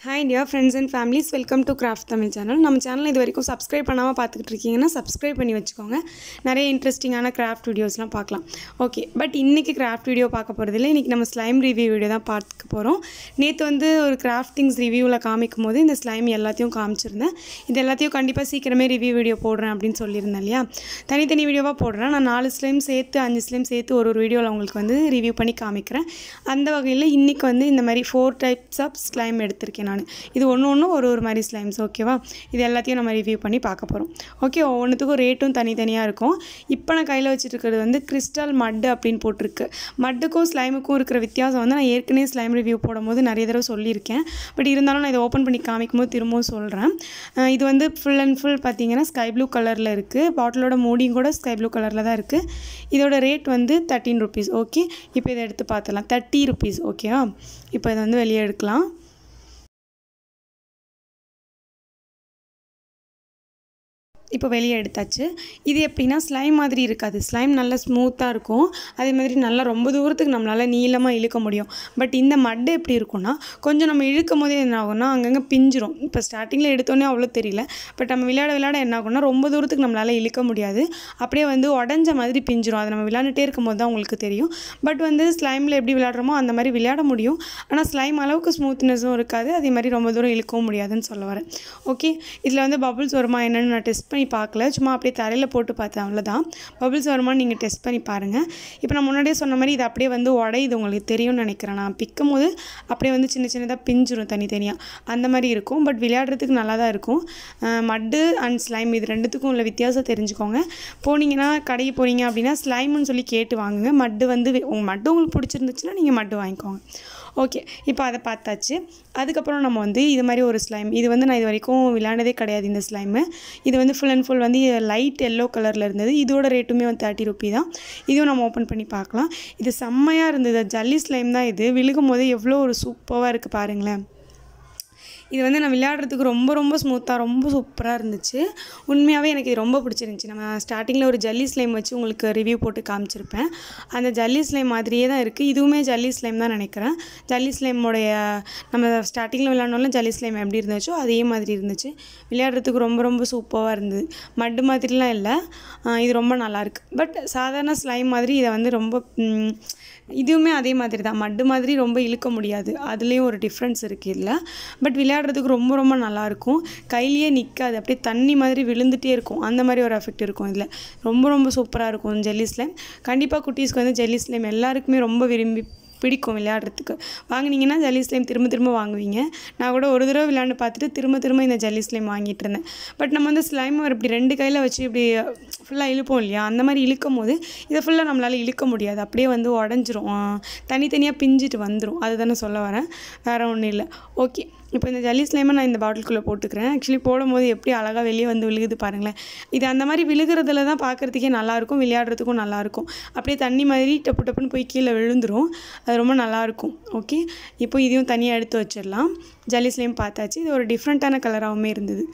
Hi dear friends and families, welcome to Craft Tamil channel. நம்ம channel இது வரைக்கும் subscribe பண்ணாமல் பார்த்துக்கிட்டு இருக்கீங்கன்னா சப்ஸ்கிரைப் பண்ணி வச்சுக்கோங்க. நிறைய இன்ட்ரெஸ்டிங்கான கிராஃப்ட் வீடியோஸ்லாம் பார்க்கலாம். ஓகே, பட் இன்றைக்கி கிராஃப்ட் வீடியோ பார்க்க போகிறதில்ல. இன்றைக்கி நம்ம ஸ்லைம் ரிவ்யூ வீடியோ தான் பார்க்க போகிறோம். நேற்று வந்து ஒரு கிராஃப்டிங்ஸ் ரிவ்யூவில் காமிக்கும் போது இந்த ஸ்லைம் எல்லாத்தையும் காமிச்சிருந்தேன். இது எல்லாத்தையும் கண்டிப்பாக சீக்கிரமே ரிவ்யூ வீடியோ போடுறேன் அப்படின்னு சொல்லியிருந்தேன் இல்லையா. தனித்தனி வீடியோவாக போடுறேன். நான் 4 ஸ்லைம் சேர்த்து 5 ஸ்லைம் சேர்த்து ஒரு வீடியோவில் உங்களுக்கு வந்து ரிவ்யூ பண்ணி காமிக்கிறேன். அந்த வகையில் இன்றைக்கி வந்து இந்த மாதிரி 4 டைப்ஸ் ஆஃப் ஸ்லைம் எடுத்திருக்கேன். இது ஒன்று ஒரு மாதிரி ஸ்லைம்ஸ். ஓகேவா, இது எல்லாத்தையும் நம்ம ரிவ்யூ பண்ணி பார்க்க போகிறோம். ஓகே, ஒவ்வொன்றுத்துக்கும் ரேட்டும் தனித்தனியாக இருக்கும். இப்போ நான் கையில் வச்சுருக்கிறது வந்து கிறிஸ்டல் மட்டு அப்படின்னு போட்டிருக்கு. மட்டுக்கும் ஸ்லைமுக்கும் இருக்கிற வித்தியாசம் வந்து நான் ஏற்கனவே ஸ்லைம் ரிவ்யூ போடும்போது நிறைய தடவை சொல்லியிருக்கேன். பட் இருந்தாலும் நான் இதை ஓப்பன் பண்ணி காமிக்கும் போது திரும்பவும் சொல்கிறேன். இது வந்து ஃபுல் அண்ட் ஃபுல் பார்த்தீங்கன்னா ஸ்கை ப்ளூ கலரில் இருக்குது. பாட்டிலோட மூடியும் கூட ஸ்கை ப்ளூ கலரில் தான் இருக்குது. இதோட ரேட் வந்து 13 rupees. ஓகே, இப்போ இதை எடுத்து பார்த்துலாம். 30 rupees. ஓகேவா, இப்போ இதை வந்து வெளியே எடுக்கலாம். இப்போ வெளியே எடுத்தாச்சு. இது எப்படின்னா ஸ்லைம் மாதிரி இருக்காது. ஸ்லைம் நல்லா ஸ்மூத்தாக இருக்கும். அதே மாதிரி நல்லா ரொம்ப தூரத்துக்கு நம்மளால் நீளமாக இழுக்க முடியும். பட் இந்த மட்டு எப்படி இருக்கும்னா கொஞ்சம் நம்ம இழுக்கும் போதே என்ன ஆகும்னா அங்கங்கே பிஞ்சிரும். இப்போ ஸ்டார்டிங்கில் எடுத்தோன்னே அவ்வளோ தெரியல. பட் நம்ம விளையாட என்ன ஆகும்னா ரொம்ப தூரத்துக்கு நம்மளால் இழுக்க முடியாது. அப்படியே வந்து உடஞ்ச மாதிரி பிஞ்சிரும். அது நம்ம விளையாண்டுட்டே இருக்கும்போது தான் உங்களுக்கு தெரியும். பட் வந்து ஸ்லைமில் எப்படி விளையாடுறோமோ அந்த மாதிரி விளையாட முடியும். ஆனால் ஸ்லைம் அளவுக்கு ஸ்மூத்னஸும் இருக்காது. அதே மாதிரி ரொம்ப தூரம் இழுக்கவும் முடியாதுன்னு சொல்ல வரேன். ஓகே, இதில் வந்து பபுள்ஸ் வருமா என்னென்னு நான் டெஸ்ட் பண்ணி பார்க்கல. சும்மா அப்படியே தரையில் போட்டு பார்த்தேன், அவ்வளோதான். பபிள்ஸ் வருமானு நீங்கள் டெஸ்ட் பண்ணி பாருங்கள். இப்போ நான் முன்னாடியே சொன்ன மாதிரி இது அப்படியே வந்து உடையுது, உங்களுக்கு தெரியும்னு நினைக்கிறேன். நான் பிக்கும் போது அப்படியே வந்து சின்னதாக பிஞ்சிரும் தனித்தனியாக, அந்த மாதிரி இருக்கும். பட் விளையாடுறதுக்கு நல்லா தான் இருக்கும். மட்டு அண்ட் ஸ்லைம் இது ரெண்டுத்துக்கும் உள்ள வித்தியாசம் தெரிஞ்சுக்கோங்க. போனீங்கன்னா கடைக்கு போனீங்க அப்படின்னா ஸ்லைம்னு சொல்லி கேட்டு வாங்குங்க. மட்டு வந்து மட்டு உங்களுக்கு பிடிச்சிருந்துச்சுன்னா நீங்கள் மட்டு வாங்கிக்கோங்க. ஓகே, இப்போ அதை பார்த்தாச்சு. அதுக்கப்புறம் நம்ம வந்து இது மாதிரி ஒரு ஸ்லைம், இது வந்து நான் இது வரைக்கும் விளையாண்டதே கிடையாது. இந்த ஸ்லைமு இது வந்து ஃபுல் அண்ட் ஃபுல் வந்து லைட் எல்லோ கலரில் இருந்தது. இதோட ரேட்டுமே வந்து 30 rupees தான். இதுவும் நம்ம ஓப்பன் பண்ணி பார்க்கலாம். இது செம்மையாக இருந்தது. ஜல்லி ஸ்லைம் தான் இது. விழுகும் போது எவ்வளோ ஒரு சூப்பராக இருக்குது பாருங்களேன். இது வந்து நான் விளையாடுறதுக்கு ரொம்ப ஸ்மூத்தாக ரொம்ப சூப்பராக இருந்துச்சு. உண்மையாகவே எனக்கு இது ரொம்ப பிடிச்சிருந்துச்சி. நம்ம ஸ்டார்டிங்கில் ஒரு ஜல்லி ஸ்லைம் வச்சு உங்களுக்கு ரிவ்யூ போட்டு காமிச்சிருப்பேன். அந்த ஜல்லி ஸ்லைம் மாதிரியே தான் இருக்குது. இதுவுமே ஜல்லி ஸ்லைம் தான் நினைக்கிறேன். ஜல்லி ஸ்லைமோடைய நம்ம ஸ்டார்டிங்கில் விளையாடணும்ல ஜல்லி ஸ்லைம் எப்படி இருந்துச்சோ அதே மாதிரி இருந்துச்சு. விளையாடுறதுக்கு ரொம்ப சூப்பராக இருந்தது. மட்டு மாதிரிலாம் இல்லை, இது ரொம்ப நல்லாயிருக்கு. பட் சாதாரண ஸ்லைம் மாதிரி இதை வந்து ரொம்ப இதுவுமே அதே மாதிரி தான். மட்டு மாதிரி ரொம்ப இழுக்க முடியாது. அதுலேயும் ஒரு டிஃப்ரென்ஸ் இருக்குது இதில். பட் விளையாடுறதுக்கு ரொம்ப நல்லாயிருக்கும். கையிலேயே நிற்காது, அப்படியே தண்ணி மாதிரி விழுந்துகிட்டே இருக்கும். அந்த மாதிரி ஒரு எஃபெக்ட் இருக்கும் இதில். ரொம்ப சூப்பராக இருக்கும் ஜெல்லி ஸ்லைம். கண்டிப்பாக குட்டீஸ்க்கு வந்து ஜெல்லி ஸ்லைம் எல்லாருக்குமே ரொம்ப விரும்பி பிடிக்கும் விளையாடுறதுக்கு. வாங்கினீங்கன்னா ஜல்லி ஸ்லைம் திரும்ப வாங்குவீங்க. நான் கூட ஒரு தடவை விளையாண்டு பார்த்துட்டு திரும்ப இந்த ஜல்லி ஸ்லைம் வாங்கிட்டு இருந்தேன். பட் நம்ம வந்து ஸ்லைம் இப்படி 2 கையில் வச்சு இப்படி ஃபுல்லாக இழுப்போம் இல்லையா, அந்த மாதிரி இழுக்கும் போது இதை ஃபுல்லாக நம்மளால் இழுக்க முடியாது. அப்படியே வந்து உடஞ்சிரும், தனித்தனியாக பிஞ்சிட்டு வந்துடும். அதுதானே சொல்ல வரேன், வேறு ஒன்றும் இல்லை. ஓகே, இப்போ இந்த ஜல்லி ஸ்லைமை நான் இந்த பாட்டிலுக்குள்ளே போட்டுக்கிறேன். ஆக்சுவலி போடும்போது எப்படி அழகாக வெளியே வந்து விழுகுது பாருங்களேன். இது அந்த மாதிரி விழுகிறதுல தான் பார்க்குறதுக்கே நல்லாயிருக்கும், விளையாடுறதுக்கும் நல்லாயிருக்கும். அப்படியே தண்ணி மாதிரி டப்புன்னு போய் கீழே விழுந்துடும். அது ரொம்ப நல்லாயிருக்கும். ஓகே, இப்போ இதையும் தனியாக எடுத்து வச்சிடலாம். ஜல்லி ஸ்லைம் பார்த்தாச்சு. இது ஒரு டிஃப்ரெண்ட்டான கலராகவுமே இருந்தது.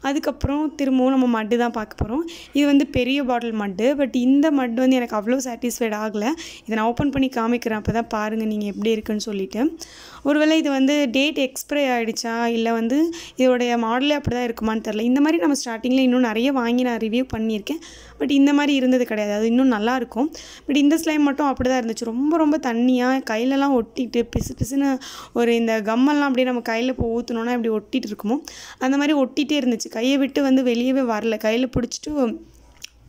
அதுக்கப்புறம் திரும்பவும் நம்ம மட்டு தான் பார்க்க போகிறோம். இது வந்து பெரிய பாட்டில் மட்டு. பட் இந்த மட்டு வந்து எனக்கு அவ்வளோ சாட்டிஸ்ஃபைட் ஆகலை. இதை நான் ஓப்பன் பண்ணி காமிக்கிறேன், அப்போ தான் பாருங்கள் நீங்கள் எப்படி இருக்குன்னு சொல்லிவிட்டு. ஒருவேளை இது வந்து டேட் எக்ஸ்பைரி ஆகிடுச்சா இல்லை வந்து இதோடைய மாடலே அப்படி தான் இருக்குமான்னு தெரில. இந்த மாதிரி நம்ம ஸ்டார்டிங்கில் இன்னும் நிறைய வாங்கி நான் ரிவ்யூ பண்ணியிருக்கேன். பட் இந்த மாதிரி இருந்தது கிடையாது. அது இன்னும் நல்லாயிருக்கும். பட் இந்த ஸ்லைம் மட்டும் அப்படி தான் இருந்துச்சு. ரொம்ப தண்ணியாக கையிலலாம் ஒட்டிட்டு பிசுன்னு ஒரு இந்த கம்மெல்லாம் அப்படியே நம்ம கையில் இப்போ ஊற்றினோன்னா இப்படி ஒட்டிகிட்டு இருக்குமோ அந்த மாதிரி ஒட்டிகிட்டே இருந்துச்சு. கையை விட்டு வந்து வெளியவே வரல. கையில் பிடிச்சிட்டு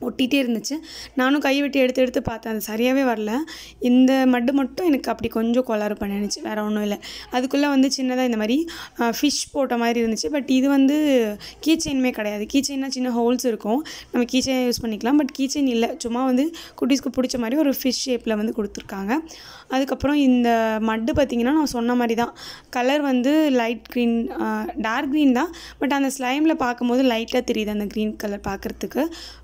ஒட்டிகிட்டே இருந்துச்சு. நானும் கையை விட்டு எடுத்து பார்த்தேன், அது சரியாகவே வரல. இந்த மட்டு மட்டும் எனக்கு அப்படி கொஞ்சம் கொளாறு பண்ணிடுச்சு, வேறு ஒன்றும் இல்லை. அதுக்குள்ளே வந்து சின்னதாக இந்த மாதிரி ஃபிஷ் போட்ட மாதிரி இருந்துச்சு. பட் இது வந்து கீ செயினுமே கிடையாது. கீ செயின்னா சின்ன ஹோல்ஸ் இருக்கும், நம்ம கீ செயின் யூஸ் பண்ணிக்கலாம். பட் கீ செயின் இல்லை, சும்மா வந்து குட்டீஸ்க்கு பிடிச்ச மாதிரி ஒரு ஃபிஷ் ஷேப்பில் வந்து கொடுத்துருக்காங்க. அதுக்கப்புறம் இந்த மட்டு பார்த்திங்கன்னா நான் சொன்ன மாதிரி தான். கலர் வந்து லைட் க்ரீன், டார்க் க்ரீன் தான். பட் அந்த ஸ்லைமில் பார்க்கும்போது லைட்டாக தெரியுது அந்த க்ரீன் கலர் பார்க்குறதுக்கு.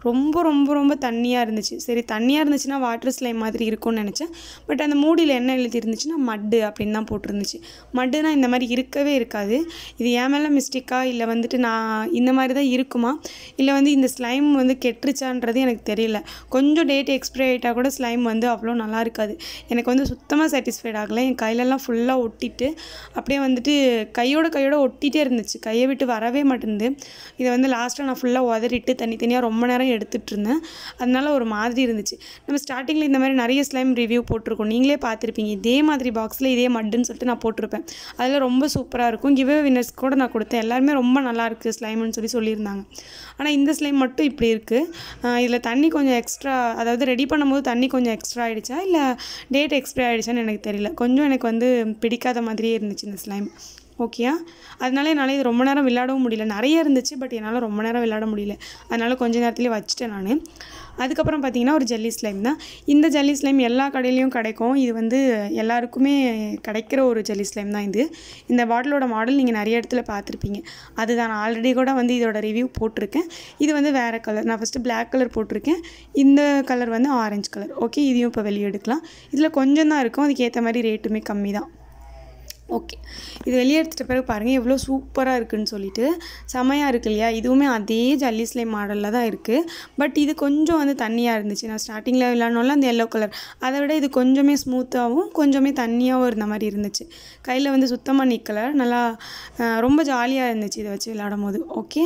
ரொம்ப ரொம்ப ரொம்ப தண்ணியாக இருந்துச்சு. சரி தண்ணியாக இருந்துச்சுன்னா வாட்டர் ஸ்லைம் மாதிரி இருக்கும்னு நினச்சேன். பட் அந்த மூடியில் என்ன எழுதி இருந்துச்சுன்னா மட்டு அப்படின்னு தான் போட்டிருந்துச்சு. மட்டுனா இந்த மாதிரி இருக்கவே இருக்காது. இது என் மேலே மிஸ்டேக்கா இல்லை வந்துட்டு நான் இந்த மாதிரி தான் இருக்குமா இல்லை வந்து இந்த ஸ்லைம் வந்து கெட்டுருச்சான்றது எனக்கு தெரியல. கொஞ்சம் டேட் எக்ஸ்பைரி ஆகிட்டா கூட ஸ்லைம் வந்து அவ்வளோ நல்லா இருக்காது. எனக்கு வந்து சுத்தமாக சாட்டிஸ்ஃபைட் ஆகலை. என் கையிலலாம் ஃபுல்லாக ஒட்டிட்டு அப்படியே வந்துட்டு கையோட ஒட்டிகிட்டே இருந்துச்சு. கையை விட்டு வரவே மாட்டேங்குது. இதை வந்து லாஸ்ட்டாக நான் ஃபுல்லாக உதறிட்டு தனித்தனியாக ரொம்ப நேரம் எடுத்துகிட்டு இருந்தேன். அதனால ஒரு மாதிரி இருந்துச்சு. நம்ம ஸ்டார்டிங்கில் இந்த மாதிரி நிறைய ஸ்லைம் ரிவ்யூ போட்டிருக்கோம், நீங்களே பார்த்துருப்பீங்க. இதே மாதிரி பாக்ஸில் இதே மட்டுன்னு சொல்லிட்டு நான் போட்டிருப்பேன். அதில் ரொம்ப சூப்பராக இருக்கும். கிவ்அவே வின்னர்ஸ் கூட நான் கொடுத்தேன். எல்லாருமே ரொம்ப நல்லா இருக்குது ஸ்லைம்னு சொல்லியிருந்தாங்க. ஆனால் இந்த ஸ்லைம் மட்டும் இப்படி இருக்குது. இதில் தண்ணி கொஞ்சம் எக்ஸ்ட்ரா, அதாவது ரெடி பண்ணும்போது தண்ணி கொஞ்சம் எக்ஸ்ட்ரா ஆகிடுச்சா இல்லை டேட் எக்ஸ்பைரி ஆகிடுச்சான்னு எனக்கு தெரியல. கொஞ்சம் எனக்கு வந்து பிடிக்காத மாதிரியே இருந்துச்சு இந்த ஸ்லைம். ஓகேயா, அதனால என்னால் இது ரொம்ப நேரம் விளையாடவும் முடியல. நிறைய இருந்துச்சு, பட் என்னால் ரொம்ப நேரம் விளையாட முடியல. அதனால் கொஞ்ச நேரத்துலேயே வச்சுட்டேன் நான். அதுக்கப்புறம் பார்த்திங்கன்னா ஒரு ஜெல்லி ஸ்லைம் தான். இந்த ஜெல்லி ஸ்லைம் எல்லா கடையிலையும் கிடைக்கும். இது வந்து எல்லாருக்குமே கிடைக்கிற ஒரு ஜெல்லி ஸ்லைம் தான் இது. இந்த பாட்டிலோட மாடல் நீங்கள் நிறைய இடத்துல பார்த்துருப்பீங்க. அதுதான் நான் ஆல்ரெடி கூட வந்து இதோட ரிவ்யூ போட்டிருக்கேன். இது வந்து வேறு கலர். நான் ஃபஸ்ட்டு பிளாக் கலர் போட்டிருக்கேன். இந்த கலர் வந்து ஆரஞ்சு கலர். ஓகே, இதையும் இப்போ வெளியே எடுக்கலாம். இதில் கொஞ்சம் தான் இருக்கும், அதுக்கேற்ற மாதிரி ரேட்டுமே கம்மி தான். ஓகே, இது வெளியே எடுத்துகிட்ட பிறகு பாருங்கள் எவ்வளோ சூப்பராக இருக்குதுன்னு சொல்லிட்டு. செமையாக இருக்குது இல்லையா? இதுவுமே அதே ஜல்லி ஸ்லைம் மாடலில் தான் இருக்குது. பட் இது கொஞ்சம் வந்து தண்ணியாக இருந்துச்சு. நான் ஸ்டார்டிங்கில் விளையாடணும்ல அந்த எல்லோ கலர், அதை விட இது கொஞ்சமே ஸ்மூத்தாகவும் கொஞ்சமே தண்ணியாகவும் இருந்த மாதிரி இருந்துச்சு. கையில் வந்து சுத்தமாக நிற்கலை. நல்லா ரொம்ப ஜாலியாக இருந்துச்சு இதை வச்சு விளையாடும் போது. ஓகே,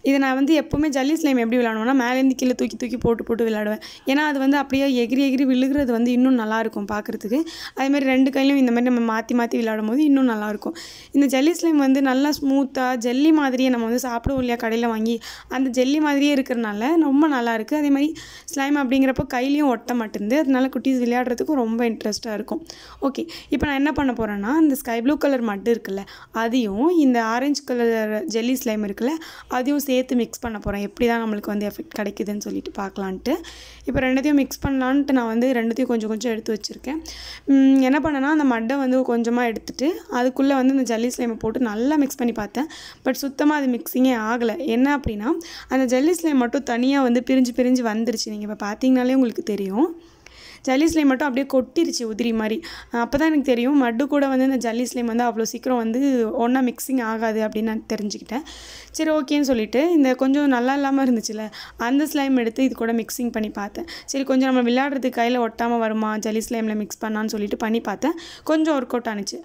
இதை நான் வந்து எப்போவுமே ஜல்லி ஸ்லைம் எப்படி விளையாடுவேன்னா மேலேருந்து கீழே தூக்கி போட்டு விளையாடுவேன். ஏன்னா அது வந்து அப்படியே எகிரி விழுகிறது வந்து இன்னும் நல்லாயிருக்கும் பார்க்குறதுக்கு. அதேமாதிரி ரெண்டு கையிலும் இந்த மாதிரி நம்ம மாற்றி விளையாடும் போது இன்னும் நல்லாயிருக்கும். இந்த ஜல்லி ஸ்லைம் வந்து நல்லா ஸ்மூத்தாக ஜெல்லி மாதிரியே நம்ம வந்து சாப்பிடுவோம் இல்லையா கடையில் வாங்கி, அந்த ஜெல்லி மாதிரியே இருக்கிறனால ரொம்ப நல்லாயிருக்கு. அதே மாதிரி ஸ்லைம் அப்படிங்கிறப்போ கையிலையும் ஒட்ட மாட்டேங்குது. அதனால குட்டீஸ் விளையாடுறதுக்கும் ரொம்ப இன்ட்ரெஸ்ட்டாக இருக்கும். ஓகே, இப்போ நான் என்ன பண்ண போகிறேன்னா இந்த ஸ்கை ப்ளூ கலர் மட்டு இருக்குல்ல அதையும் இந்த ஆரஞ்சு கலர் ஜெல்லி ஸ்லைம் இருக்குல்ல அதையும் சேர்த்து மிக்ஸ் பண்ண போகிறேன். எப்படி தான் நம்மளுக்கு வந்து எஃபெக்ட் கிடைக்குதுன்னு சொல்லிட்டு பார்க்கலான்ட்டு. இப்போ ரெண்டுத்தையும் மிக்ஸ் பண்ணலான்ட்டு நான் வந்து ரெண்டுத்தையும் கொஞ்சம் எடுத்து வச்சுருக்கேன். என்ன பண்ணேன்னா அந்த மட்டை வந்து கொஞ்சமாக எடுத்துகிட்டு அதுக்குள்ளே வந்து இந்த ஜல்லி ஸ்லைமை போட்டு நல்லா மிக்ஸ் பண்ணி பார்த்தேன். பட் சுத்தமாக அது மிக்ஸிங்கே ஆகலை. என்ன அப்படின்னா அந்த ஜல்லி ஸ்லைம் மட்டும் தனியாக வந்து பிரிஞ்சு வந்துருச்சு. நீங்கள் இப்போ பார்த்தீங்கனாலே உங்களுக்கு தெரியும். ஜல்லி ஸ்லைம் மட்டும் அப்படியே கொட்டிருச்சு உதிரி மாதிரி. அப்போ தான் எனக்கு தெரியும் மட்டு கூட வந்து இந்த ஜல்லி ஸ்லைம் வந்து அவ்வளோ சீக்கிரம் வந்து ஒன்றா மிக்சிங் ஆகாது அப்படின்னு நான் தெரிஞ்சுக்கிட்டேன். சரி ஓகேன்னு சொல்லிவிட்டு இந்த கொஞ்சம் நல்லா இல்லாமல் இருந்துச்சுல்ல அந்த ஸ்லைம் எடுத்து இது கூட மிக்சிங் பண்ணி பார்த்தேன். சரி கொஞ்சம் நம்ம விளையாடுறதுக்கு கையில் ஒட்டாமல் வருமா ஜல்லி ஸ்லைமில் மிக்ஸ் பண்ணான்னு சொல்லிட்டு பண்ணி பார்த்தேன். கொஞ்சம் ஒர்க் அவுட் ஆனிச்சு.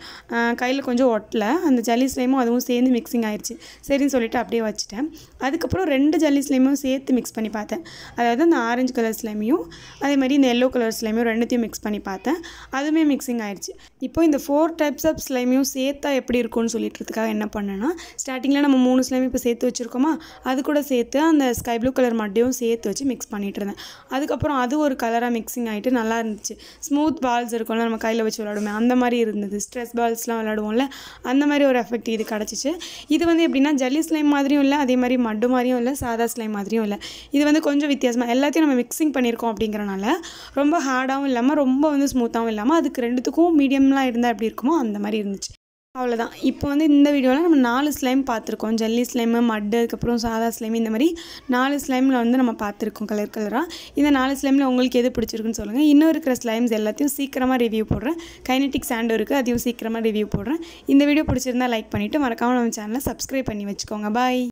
கையில் கொஞ்சம் ஒட்டலை. அந்த ஜல்லி ஸ்லைமும் அதுவும் சேர்ந்து மிக்சிங் ஆயிடுச்சு. சரின்னு சொல்லிட்டு அப்படியே வச்சுட்டேன். அதுக்கப்புறம் 2 ஜல்லி ஸ்லைமும் சேர்த்து மிக்ஸ் பண்ணி பார்த்தேன். அதாவது அந்த ஆரஞ்சு கலர் ஸ்லைமையும் அதே மாதிரி இந்த எல்லோ கலர் ஸ்லைமையும் ரெண்டுத்தையும் மிக்ஸ் பண்ணி பார்த்தேன். அதுவுமே மிக்சிங் ஆயிடுச்சு. இப்போ இந்த 4 டைப்ஸ் ஆஃப் ஸ்லைமையும் சேர்த்தா எப்படி இருக்கும்னு சொல்லிட்டுறதுக்காக என்ன பண்ணேன்னா ஸ்டார்டிங்கில் நம்ம 3 ஸ்லைம் இப்போ சேர்த்து வச்சுருக்கோமா அது கூட சேர்த்து அந்த ஸ்கை ப்ளூ கலர் மட்டையும் சேர்த்து வச்சு மிக்ஸ் பண்ணிகிட்டு இருந்தேன். அதுக்கப்புறம் அது ஒரு கலராக மிக்சிங் ஆகிட்டு நல்லா இருந்துச்சு. ஸ்மூத் பால்ஸ் இருக்கும்ல நம்ம கையில் வச்சு விளையாடுவோமே அந்த மாதிரி இருந்தது. ஸ்ட்ரெஸ் பால்ஸ்லாம் விளையாடுவோம்ல அந்த மாதிரி ஒரு எஃபெக்ட் இது கிடச்சிச்சு. இது வந்து எப்படின்னா ஜல்லி ஸ்லைம் மாதிரியும் இல்லை, அதே மாதிரி மட்டு மாதிரியும் இல்லை, சாதா ஸ்லைம் மாதிரியும் இல்லை. இது வந்து கொஞ்சம் வித்தியாசமாக எல்லாத்தையும் நம்ம மிக்சிங் பண்ணியிருக்கோம் அப்படிங்கிறனால ரொம்ப ஹார்டாகவும் இல்லாமல் ரொம்ப வந்து ஸ்மூத்தாகவும் இல்லாமல் அதுக்கு ரெண்டுத்துக்கும் மீடியம்லாம் இருந்தால் எப்படி இருக்குமோ அந்த மாதிரி இருந்துச்சு. அவ்வளோதான். இப்போ வந்து இந்த வீடியோவில் நம்ம 4 ஸ்லைம் பார்த்துருக்கோம். ஜல்லி ஸ்லைமு, மட்டு, அதுக்கப்புறம் சாதா ஸ்லைம், இந்த மாதிரி 4 ஸ்லைமில் வந்து நம்ம பார்த்துருக்கோம் கலராக. இந்த 4 ஸ்லைமில் உங்களுக்கு எது பிடிச்சிருக்குன்னு சொல்லுங்கள். இன்னும் இருக்கிற ஸ்லைம்ஸ் எல்லாத்தையும் சீக்கிரமாக ரிவ்யூ போடுறேன். கைனடிக் சாண்டும் இருக்குது, அதையும் சீக்கிரமாக ரிவ்யூ போடுறேன். இந்த வீடியோ பிடிச்சிருந்தா லைக் பண்ணிவிட்டு மறக்காமல் நம்ம சேனலை சப்ஸ்கிரைப் பண்ணி வச்சுக்கோங்க. பாய்.